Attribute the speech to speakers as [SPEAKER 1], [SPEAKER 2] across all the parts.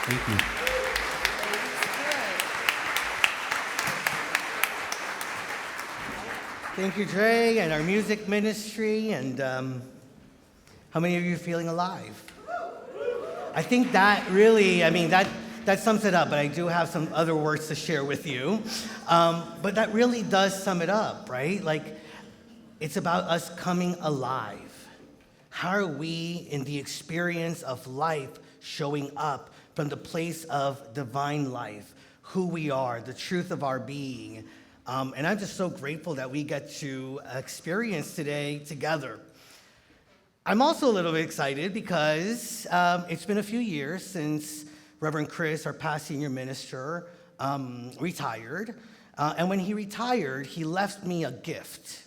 [SPEAKER 1] Thank you.
[SPEAKER 2] Thank you, Dre, and our music ministry. And how many of you are feeling alive? I think that really, that sums it up, but I do have some other words to share with you. But that really does sum it up, right? Like, it's about us coming alive. How are we in the experience of life showing up from the place of divine life, who we are, the truth of our being? And I'm just so grateful that we get to experience today together. I'm also a little bit excited because it's been a few years since Reverend Chris, our past senior minister, retired. And when he retired, he left me a gift.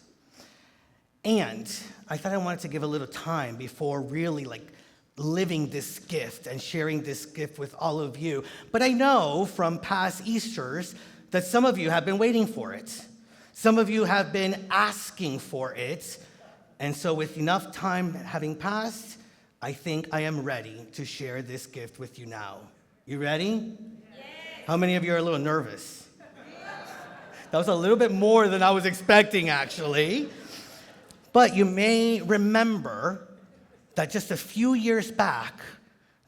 [SPEAKER 2] And I thought I wanted to give a little time before really living this gift and sharing this gift with all of you. But I know from past Easters that some of you have been waiting for it. Some of you have been asking for it. And so with enough time having passed, I think I am ready to share this gift with you now. You ready? Yes. How many of you are a little nervous? That was a little bit more than I was expecting, actually. But you may remember that just a few years back,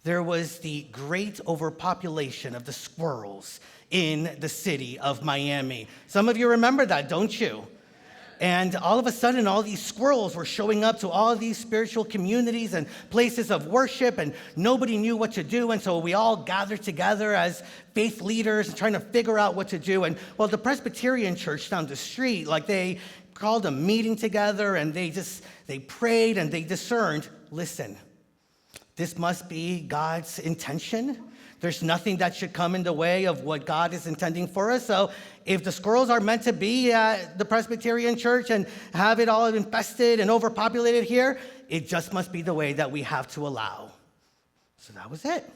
[SPEAKER 2] there was the great overpopulation of the squirrels in the city of Miami. Some of you remember that, don't you? And all of a sudden, all these squirrels were showing up to all of these spiritual communities and places of worship, and nobody knew what to do. And so we all gathered together as faith leaders and trying to figure out what to do. And well, the Presbyterian church down the street, they called a meeting together, and they prayed and they discerned, listen, this must be God's intention. There's nothing that should come in the way of what God is intending for us. So if the squirrels are meant to be at the Presbyterian church and have it all infested and overpopulated here, it just must be the way that we have to allow. So that was it.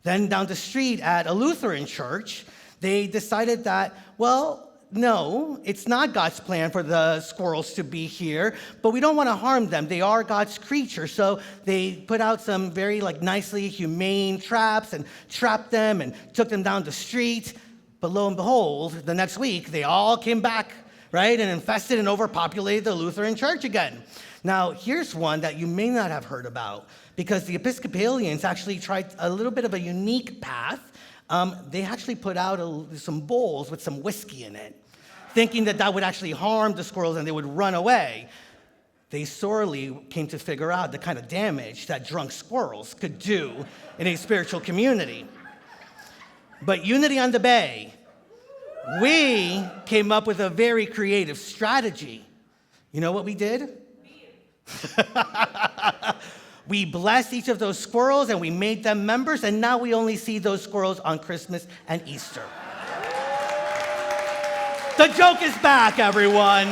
[SPEAKER 2] Then down the street at a Lutheran church, they decided that, well, no, it's not God's plan for the squirrels to be here, but we don't want to harm them. They are God's creatures. So they put out some very nicely humane traps and trapped them and took them down the street. But lo and behold, the next week, they all came back, right, and infested and overpopulated the Lutheran church again. Now, here's one that you may not have heard about, because the Episcopalians actually tried a little bit of a unique path. They actually put out some bowls with some whiskey in it, thinking that would actually harm the squirrels and they would run away. They sorely came to figure out the kind of damage that drunk squirrels could do in a spiritual community. But Unity on the Bay, we came up with a very creative strategy. You know what we did? We blessed each of those squirrels and we made them members, and now we only see those squirrels on Christmas and Easter. The joke is back, everyone.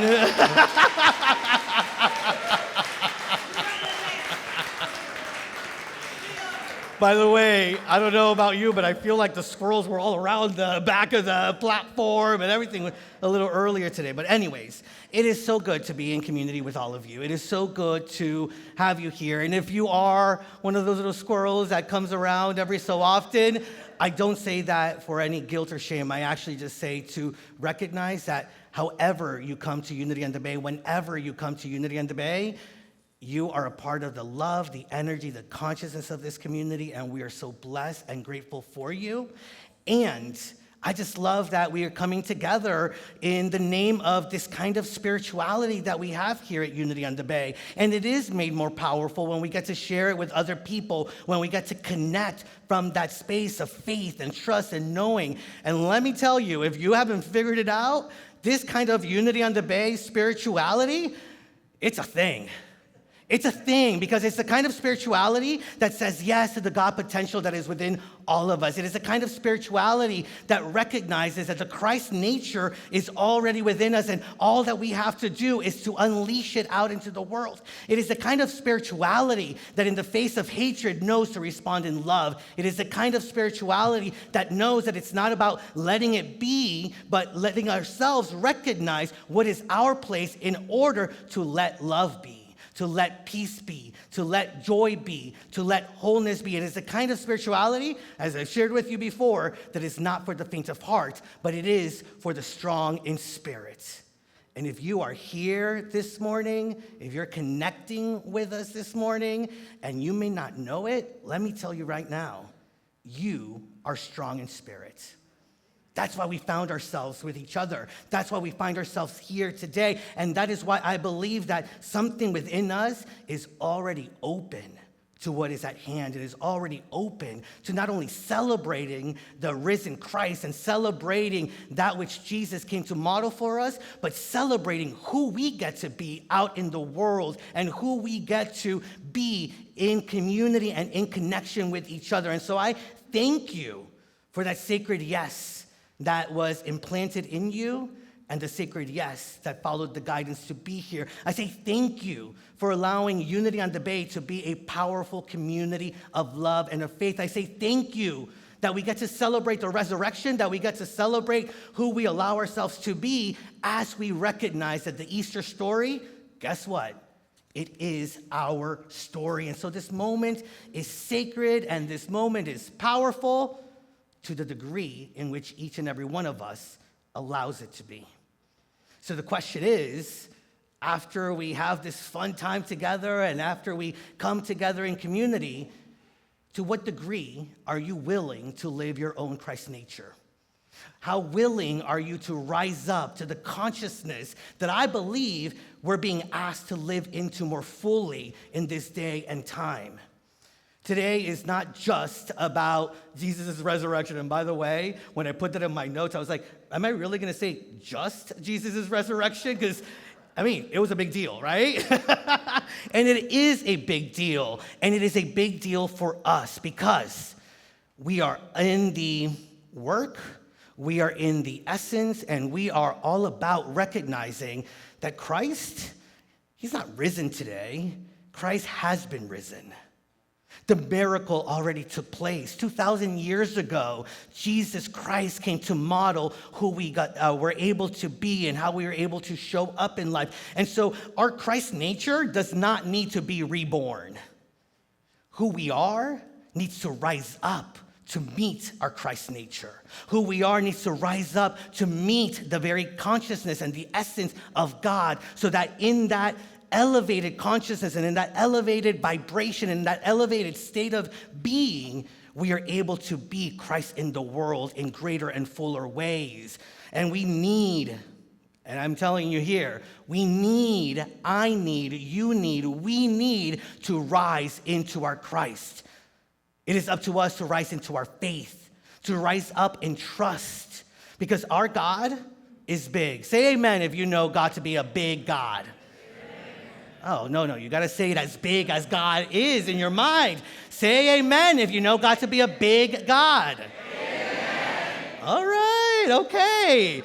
[SPEAKER 2] By the way, I don't know about you, but I feel like the squirrels were all around the back of the platform and everything a little earlier today. But anyways, it is so good to be in community with all of you. It is so good to have you here. And if you are one of those little squirrels that comes around every so often, I don't say that for any guilt or shame. I actually just say to recognize that however you come to Unity on the Bay, whenever you come to Unity on the Bay, you are a part of the love, the energy, the consciousness of this community, and we are so blessed and grateful for you. And I just love that we are coming together in the name of this kind of spirituality that we have here at Unity on the Bay. And it is made more powerful when we get to share it with other people, when we get to connect from that space of faith and trust and knowing. And let me tell you, if you haven't figured it out, this kind of Unity on the Bay spirituality, it's a thing. It's a thing because it's the kind of spirituality that says yes to the God potential that is within all of us. It is a kind of spirituality that recognizes that the Christ nature is already within us, and all that we have to do is to unleash it out into the world. It is the kind of spirituality that in the face of hatred knows to respond in love. It is the kind of spirituality that knows that it's not about letting it be, but letting ourselves recognize what is our place in order to let love be, to let peace be, to let joy be, to let wholeness be. It is a kind of spirituality, as I've shared with you before, that is not for the faint of heart, but it is for the strong in spirit. And if you are here this morning, if you're connecting with us this morning, and you may not know it, let me tell you right now, you are strong in spirit. That's why we found ourselves with each other. That's why we find ourselves here today. And that is why I believe that something within us is already open to what is at hand. It is already open to not only celebrating the risen Christ and celebrating that which Jesus came to model for us, but celebrating who we get to be out in the world and who we get to be in community and in connection with each other. And so I thank you for that sacred yes that was implanted in you and the sacred yes that followed the guidance to be here. I say thank you for allowing Unity on the Bay to be a powerful community of love and of faith. I say thank you that we get to celebrate the resurrection, that we get to celebrate who we allow ourselves to be as we recognize that the Easter story, guess what? It is our story. And so this moment is sacred and this moment is powerful to the degree in which each and every one of us allows it to be. So the question is, after we have this fun time together and after we come together in community, to what degree are you willing to live your own Christ nature? How willing are you to rise up to the consciousness that I believe we're being asked to live into more fully in this day and time? Today is not just about Jesus' resurrection. And by the way, when I put that in my notes, I was like, am I really going to say just Jesus' resurrection? Because, I mean, it was a big deal, right? And it is a big deal. And it is a big deal for us because we are in the work, we are in the essence, and we are all about recognizing that Christ, he's not risen today. Christ has been risen. The miracle already took place. 2,000 years ago, Jesus Christ came to model who we were able to be and how we were able to show up in life. And so our Christ nature does not need to be reborn. Who we are needs to rise up to meet our Christ nature. Who we are needs to rise up to meet the very consciousness and the essence of God so that in that elevated consciousness and in that elevated vibration, in that elevated state of being, we are able to be Christ in the world in greater and fuller ways. And we need, and I'm telling you here, we need, I need, you need, we need to rise into our Christ. It is up to us to rise into our faith, to rise up in trust, because our God is big. Say amen if you know God to be a big God. Oh, no, you got to say it as big as God is in your mind. Say amen if you know God to be a big God. Amen. All right, okay.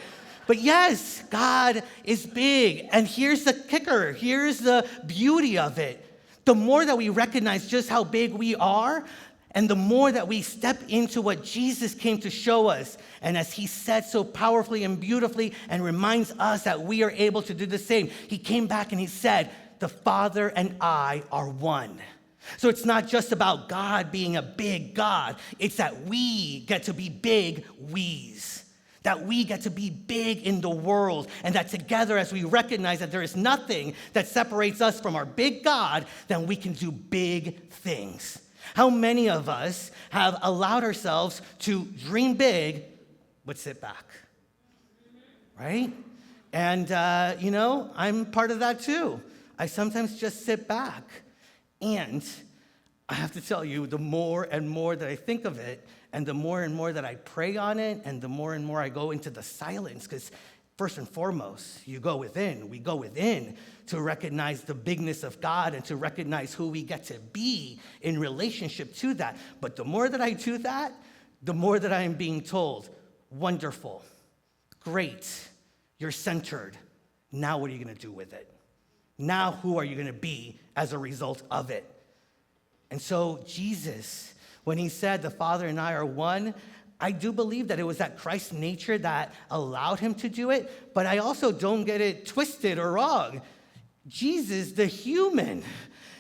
[SPEAKER 2] But yes, God is big. And here's the kicker. Here's the beauty of it. The more that we recognize just how big we are, and the more that we step into what Jesus came to show us, and as he said so powerfully and beautifully and reminds us that we are able to do the same, he came back and he said, the Father and I are one. So it's not just about God being a big God. It's that we get to be big we's. That we get to be big in the world. And that together, as we recognize that there is nothing that separates us from our big God, then we can do big things. How many of us have allowed ourselves to dream big, but sit back? Right? And, I'm part of that too. I sometimes just sit back, and I have to tell you, the more and more that I think of it, and the more and more that I pray on it, and the more and more I go into the silence, because first and foremost, we go within to recognize the bigness of God and to recognize who we get to be in relationship to that. But the more that I do that, the more that I am being told, wonderful, great, you're centered. Now what are you going to do with it? Now, who are you going to be as a result of it? And so Jesus, when he said the Father and I are one, I do believe that it was that Christ nature that allowed him to do it, but I also don't get it twisted or wrong. Jesus, the human,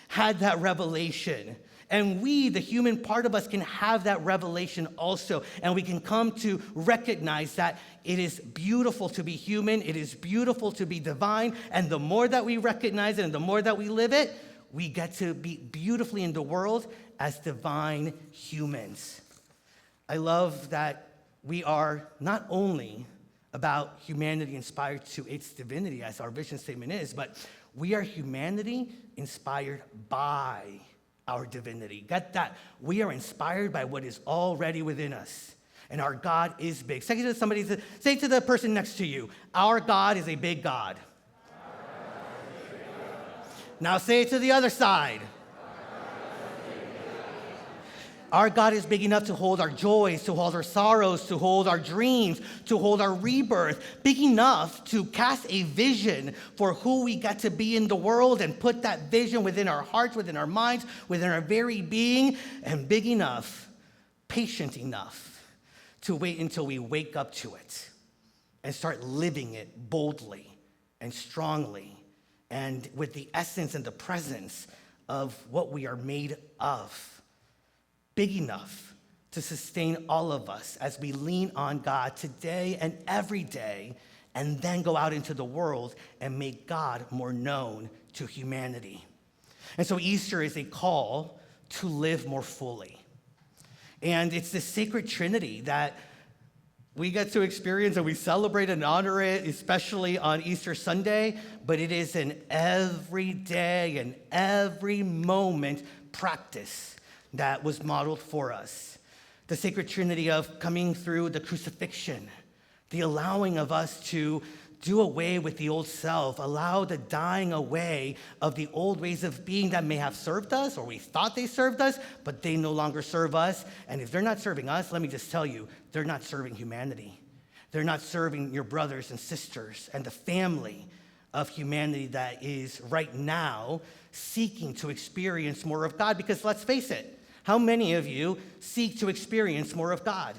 [SPEAKER 2] had that revelation. And we, the human part of us, can have that revelation also. And we can come to recognize that it is beautiful to be human. It is beautiful to be divine. And the more that we recognize it and the more that we live it, we get to be beautifully in the world as divine humans. I love that we are not only about humanity inspired to its divinity, as our vision statement is, but we are humanity inspired by our divinity. Get that? We are inspired by what is already within us. And our God is big. Say to somebody, say to the person next to you, our God is a big God. Now say it to the other side. Our God is big enough to hold our joys, to hold our sorrows, to hold our dreams, to hold our rebirth. Big enough to cast a vision for who we get to be in the world and put that vision within our hearts, within our minds, within our very being. And big enough, patient enough to wait until we wake up to it and start living it boldly and strongly and with the essence and the presence of what we are made of. Big enough to sustain all of us as we lean on God today and every day, and then go out into the world and make God more known to humanity. And so Easter is a call to live more fully. And it's the sacred Trinity that we get to experience, and we celebrate and honor it, especially on Easter Sunday, but it is an everyday and every moment practice that was modeled for us. The sacred Trinity of coming through the crucifixion, the allowing of us to do away with the old self, allow the dying away of the old ways of being that may have served us, or we thought they served us, but they no longer serve us. And if they're not serving us, let me just tell you, they're not serving humanity. They're not serving your brothers and sisters and the family of humanity that is right now seeking to experience more of God. Because let's face it, how many of you seek to experience more of God?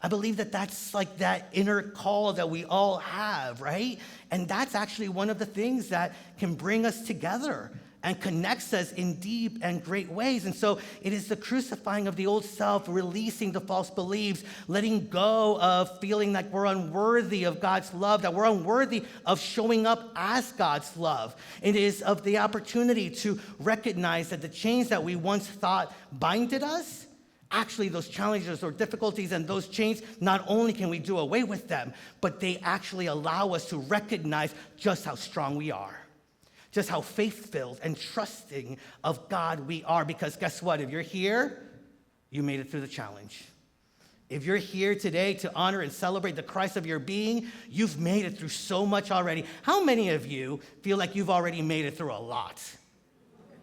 [SPEAKER 2] I believe that that's like that inner call that we all have, right? And that's actually one of the things that can bring us together and connects us in deep and great ways. And so it is the crucifying of the old self, releasing the false beliefs, letting go of feeling like we're unworthy of God's love, that we're unworthy of showing up as God's love. It is of the opportunity to recognize that the chains that we once thought binded us, actually those challenges or difficulties and those chains, not only can we do away with them, but they actually allow us to recognize just how strong we are. Just how faith-filled and trusting of God we are. Because guess what? If you're here, you made it through the challenge. If you're here today to honor and celebrate the Christ of your being, you've made it through so much already. How many of you feel like you've already made it through a lot?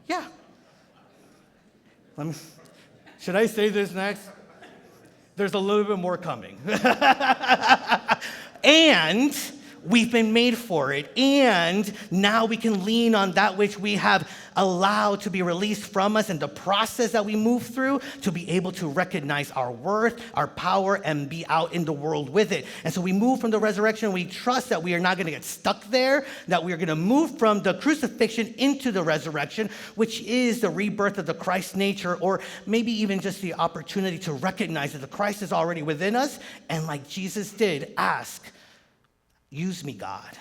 [SPEAKER 2] Yeah. Should I say this next? There's a little bit more coming. And we've been made for it, and now we can lean on that which we have allowed to be released from us and the process that we move through to be able to recognize our worth, our power, and be out in the world with it. And so we move from the resurrection. We trust that we are not going to get stuck there, that we are going to move from the crucifixion into the resurrection, which is the rebirth of the Christ nature, or maybe even just the opportunity to recognize that the Christ is already within us, and like Jesus did, ask, use me, God.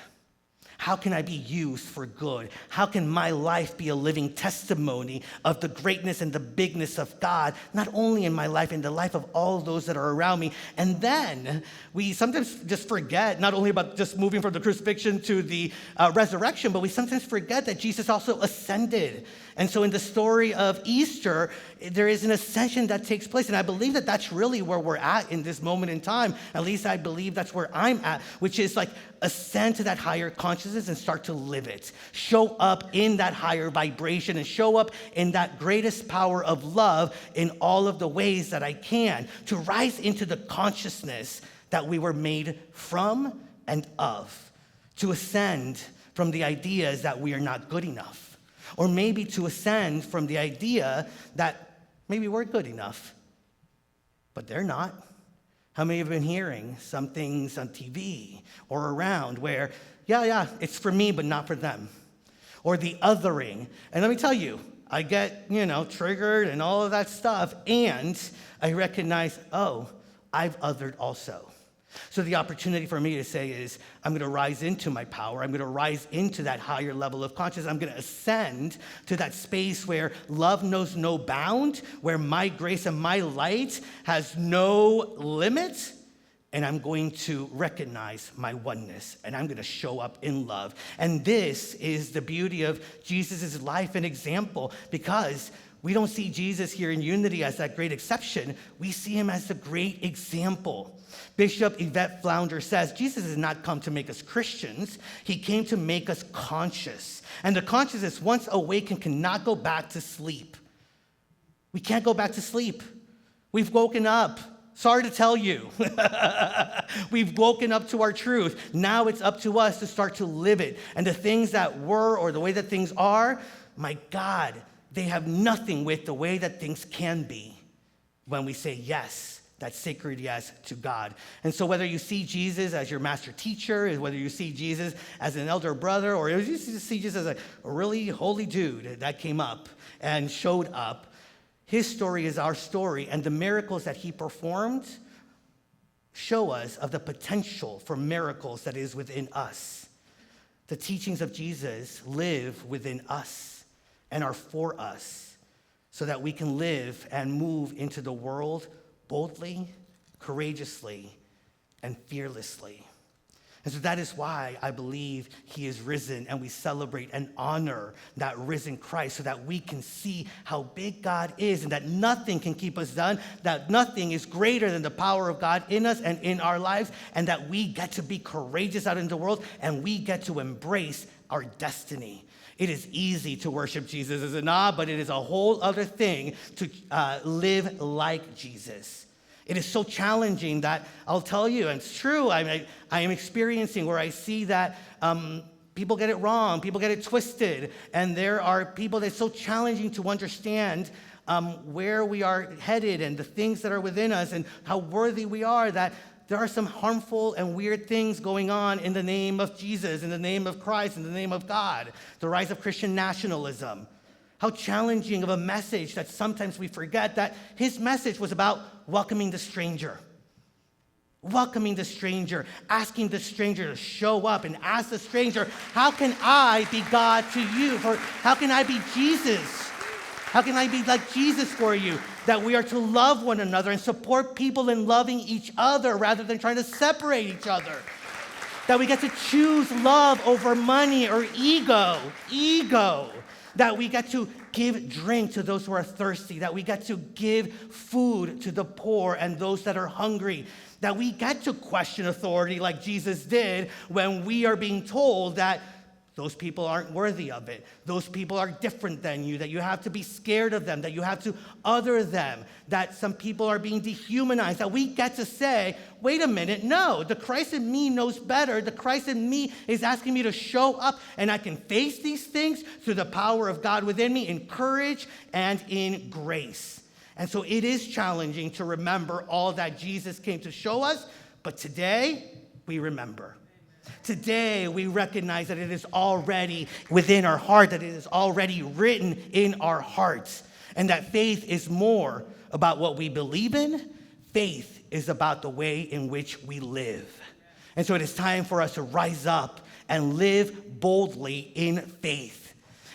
[SPEAKER 2] How can I be used for good? How can my life be a living testimony of the greatness and the bigness of God, not only in my life, in the life of all those that are around me? And then we sometimes just forget, not only about just moving from the crucifixion to the resurrection, but we sometimes forget that Jesus also ascended. And so in the story of Easter, there is an ascension that takes place. And I believe that that's really where we're at in this moment in time. At least I believe that's where I'm at, which is like ascend to that higher consciousness and start to live it. Show up in that higher vibration and show up in that greatest power of love in all of the ways that I can, to rise into the consciousness that we were made from and of, to ascend from the ideas that we are not good enough. Or maybe to ascend from the idea that maybe we're good enough, but they're not. How many have been hearing some things on TV or around where, yeah, it's for me, but not for them? or the othering. And let me tell you, I get, triggered and all of that stuff, and I recognize, oh, I've othered also. So the opportunity for me to say is, I'm going to rise into my power. I'm going to rise into that higher level of consciousness. I'm going to ascend to that space where love knows no bound, where my grace and my light has no limit. And I'm going to recognize my oneness, and I'm going to show up in love. And this is the beauty of Jesus' life and example, because we don't see Jesus here in unity as that great exception. We see him as the great example. Bishop Yvette Flounder says, Jesus has not come to make us Christians. He came to make us conscious. And the consciousness, once awakened, cannot go back to sleep. We can't go back to sleep. We've woken up. Sorry to tell you. We've woken up to our truth. Now it's up to us to start to live it. And the things that were or the way that things are, my God, they have nothing with the way that things can be when we say yes, that sacred yes to God. And so whether you see Jesus as your master teacher, whether you see Jesus as an elder brother, or you see Jesus as a really holy dude that came up and showed up, his story is our story, and the miracles that he performed show us of the potential for miracles that is within us. The teachings of Jesus live within us and are for us so that we can live and move into the world boldly, courageously, and fearlessly. And so that is why I believe he is risen, and we celebrate and honor that risen Christ so that we can see how big God is and that nothing can keep us down, that nothing is greater than the power of God in us and in our lives, and that we get to be courageous out in the world and we get to embrace our destiny. It is easy to worship Jesus, is it not? But it is a whole other thing to live like Jesus. It is so challenging that I'll tell you, and it's true, I am experiencing where I see that people get it wrong, people get it twisted, and there are people that it's so challenging to understand where we are headed and the things that are within us and how worthy we are, that there are some harmful and weird things going on in the name of Jesus, in the name of Christ, in the name of God. The rise of Christian nationalism. How challenging of a message that sometimes we forget that his message was about welcoming the stranger. Welcoming the stranger, asking the stranger to show up and ask the stranger, how can I be God to you? How can I be Jesus? How can I be like Jesus for you? That we are to love one another and support people in loving each other rather than trying to separate each other. That we get to choose love over money or ego. That we get to give drink to those who are thirsty. That we get to give food to the poor and those that are hungry. That we get to question authority like Jesus did when we are being told that those people aren't worthy of it. Those people are different than you, that you have to be scared of them, that you have to other them, that some people are being dehumanized, that we get to say, wait a minute, no, the Christ in me knows better. The Christ in me is asking me to show up, and I can face these things through the power of God within me in courage and in grace. And so it is challenging to remember all that Jesus came to show us, but today we remember. Today, we recognize that it is already within our heart, that it is already written in our hearts, and that faith is more about what we believe in. Faith is about the way in which we live. And so it is time for us to rise up and live boldly in faith.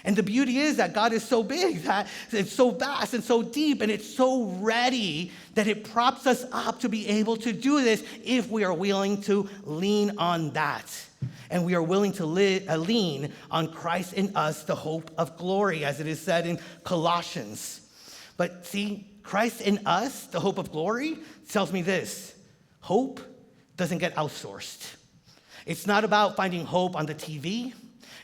[SPEAKER 2] And the beauty is that God is so big, that it's so vast and so deep, and it's so ready that it props us up to be able to do this if we are willing to lean on that. And we are willing to lean on Christ in us, the hope of glory, as it is said in Colossians. But see, Christ in us, the hope of glory, tells me this: hope doesn't get outsourced. It's not about finding hope on the TV.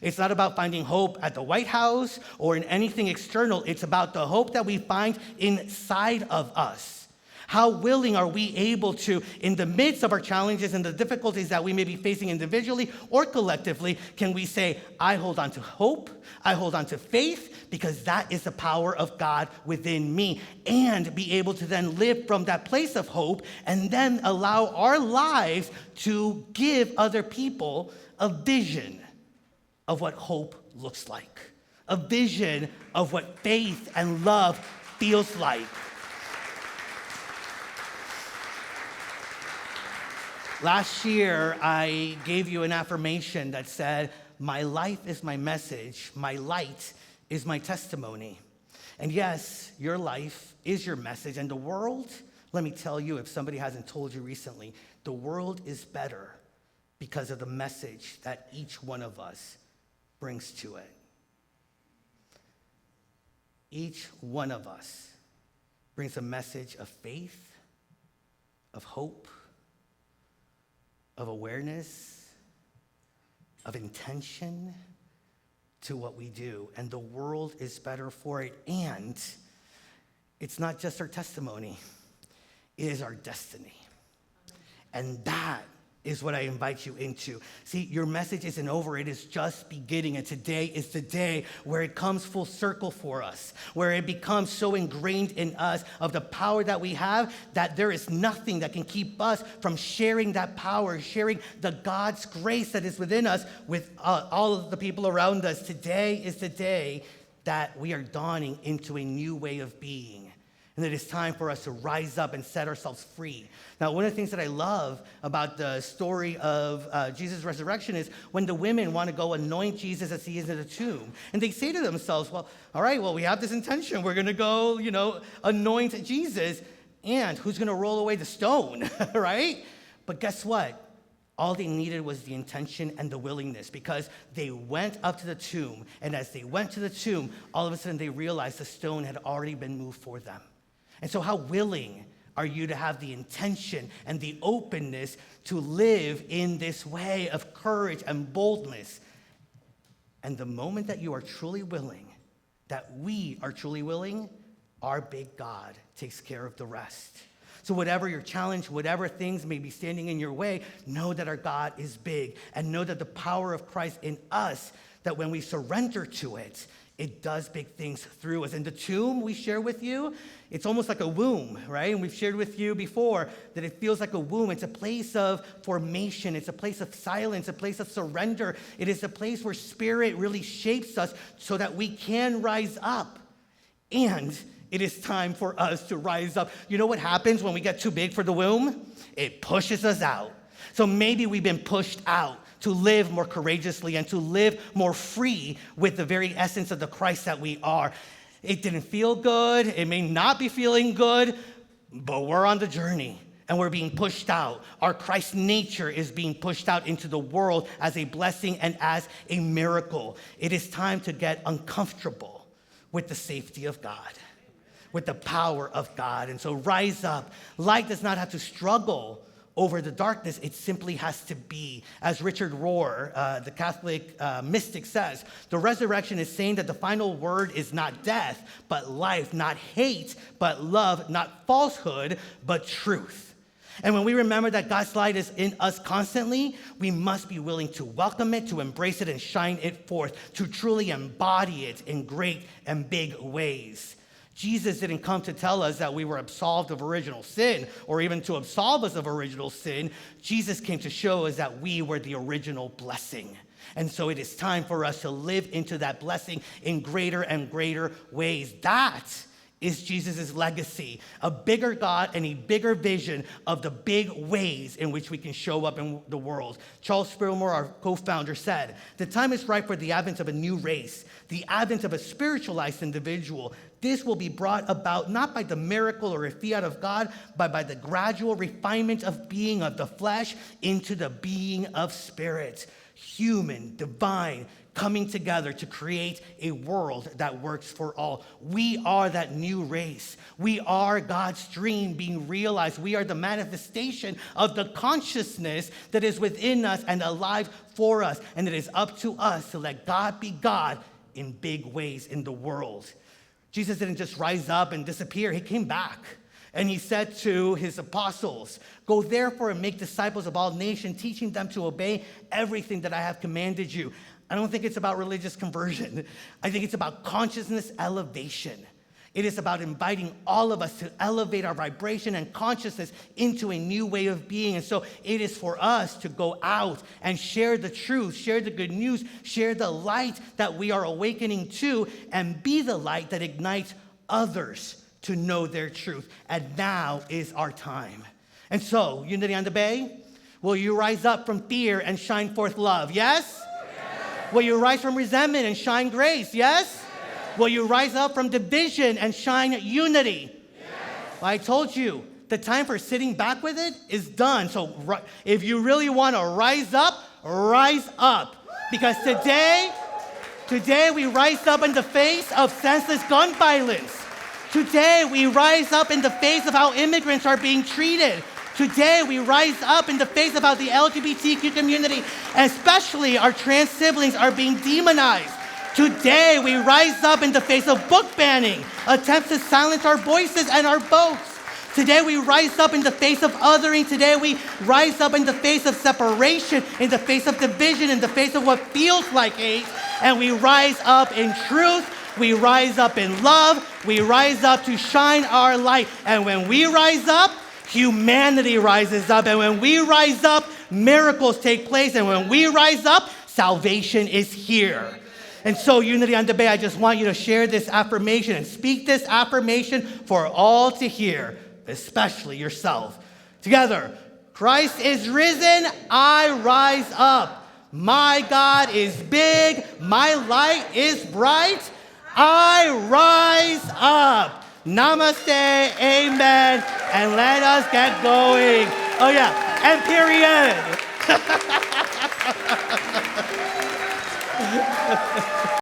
[SPEAKER 2] It's not about finding hope at the White House or in anything external. It's about the hope that we find inside of us. How willing are we able to, in the midst of our challenges and the difficulties that we may be facing individually or collectively, can we say, I hold on to hope, I hold on to faith, because that is the power of God within me, and be able to then live from that place of hope and then allow our lives to give other people a vision of what hope looks like, a vision of what faith and love feels like. Last year, I gave you an affirmation that said, my life is my message, my light is my testimony. And yes, your life is your message, and the world, let me tell you, if somebody hasn't told you recently, the world is better because of the message that each one of us brings to it. Each one of us brings a message of faith, of hope, of awareness, of intention to what we do. And the world is better for it. And it's not just our testimony, it is our destiny. And that is what I invite you into. See, your message isn't over, it is just beginning. And today is the day where it comes full circle for us, where it becomes so ingrained in us of the power that we have that there is nothing that can keep us from sharing that power, sharing the God's grace that is within us with all of the people around us. Today is the day that we are dawning into a new way of being. And it is time for us to rise up and set ourselves free. Now, one of the things that I love about the story of Jesus' resurrection is when the women want to go anoint Jesus as he is in the tomb. And they say to themselves, well, all right, well, we have this intention. We're going to go, anoint Jesus. And who's going to roll away the stone, right? But guess what? All they needed was the intention and the willingness, because they went up to the tomb. And as they went to the tomb, all of a sudden they realized the stone had already been moved for them. And so how willing are you to have the intention and the openness to live in this way of courage and boldness? And the moment that you are truly willing, that we are truly willing, our big God takes care of the rest. So whatever your challenge, whatever things may be standing in your way, know that our God is big, and know that the power of Christ in us, that when we surrender to it, it does big things through us. And the tomb we share with you, it's almost like a womb, right? And we've shared with you before that it feels like a womb. It's a place of formation. It's a place of silence, a place of surrender. It is a place where spirit really shapes us so that we can rise up. And it is time for us to rise up. You know what happens when we get too big for the womb? It pushes us out. So maybe we've been pushed out to live more courageously and to live more free with the very essence of the Christ that we are. It didn't feel good. It may not be feeling good, but we're on the journey and we're being pushed out. Our Christ nature is being pushed out into the world as a blessing and as a miracle. It is time to get uncomfortable with the safety of God, with the power of God. And so rise up. Light does not have to struggle over the darkness, it simply has to be. As Richard Rohr, the Catholic mystic, says, the resurrection is saying that the final word is not death, but life, not hate, but love, not falsehood, but truth. And when we remember that God's light is in us constantly, we must be willing to welcome it, to embrace it, and shine it forth, to truly embody it in great and big ways. Jesus didn't come to tell us that we were absolved of original sin or even to absolve us of original sin. Jesus came to show us that we were the original blessing. And so it is time for us to live into that blessing in greater and greater ways. That is Jesus' legacy, a bigger God and a bigger vision of the big ways in which we can show up in the world. Charles Spurmore, our co-founder, said, the time is ripe for the advent of a new race, the advent of a spiritualized individual. This will be brought about not by the miracle or a fiat of God, but by the gradual refinement of being of the flesh into the being of spirit, human, divine, coming together to create a world that works for all. We are that new race. We are God's dream being realized. We are the manifestation of the consciousness that is within us and alive for us. And it is up to us to let God be God in big ways in the world. Jesus didn't just rise up and disappear. He came back. And he said to his apostles, go therefore and make disciples of all nations, teaching them to obey everything that I have commanded you. I don't think it's about religious conversion. I think it's about consciousness elevation. It is about inviting all of us to elevate our vibration and consciousness into a new way of being. And so it is for us to go out and share the truth, share the good news, share the light that we are awakening to, and be the light that ignites others to know their truth. And now is our time. And so, Unity on the Bay, will you rise up from fear and shine forth love? Yes? Yes. Will you rise from resentment and shine grace? Yes? Will you rise up from division and shine unity? Yes. Well, I told you, the time for sitting back with it is done. So if you really want to rise up, rise up. Because today we rise up in the face of senseless gun violence. Today we rise up in the face of how immigrants are being treated. Today we rise up in the face of how the LGBTQ community, especially our trans siblings, are being demonized. Today, we rise up in the face of book banning, attempts to silence our voices and our votes. Today, we rise up in the face of othering. Today, we rise up in the face of separation, in the face of division, in the face of what feels like hate. And we rise up in truth. We rise up in love. We rise up to shine our light. And when we rise up, humanity rises up. And when we rise up, miracles take place. And when we rise up, salvation is here. And so, Unity on the Bay, I just want you to share this affirmation and speak this affirmation for all to hear, especially yourself. Together, Christ is risen, I rise up. My God is big, my light is bright, I rise up. Namaste, amen, and let us get going. Oh yeah, and period.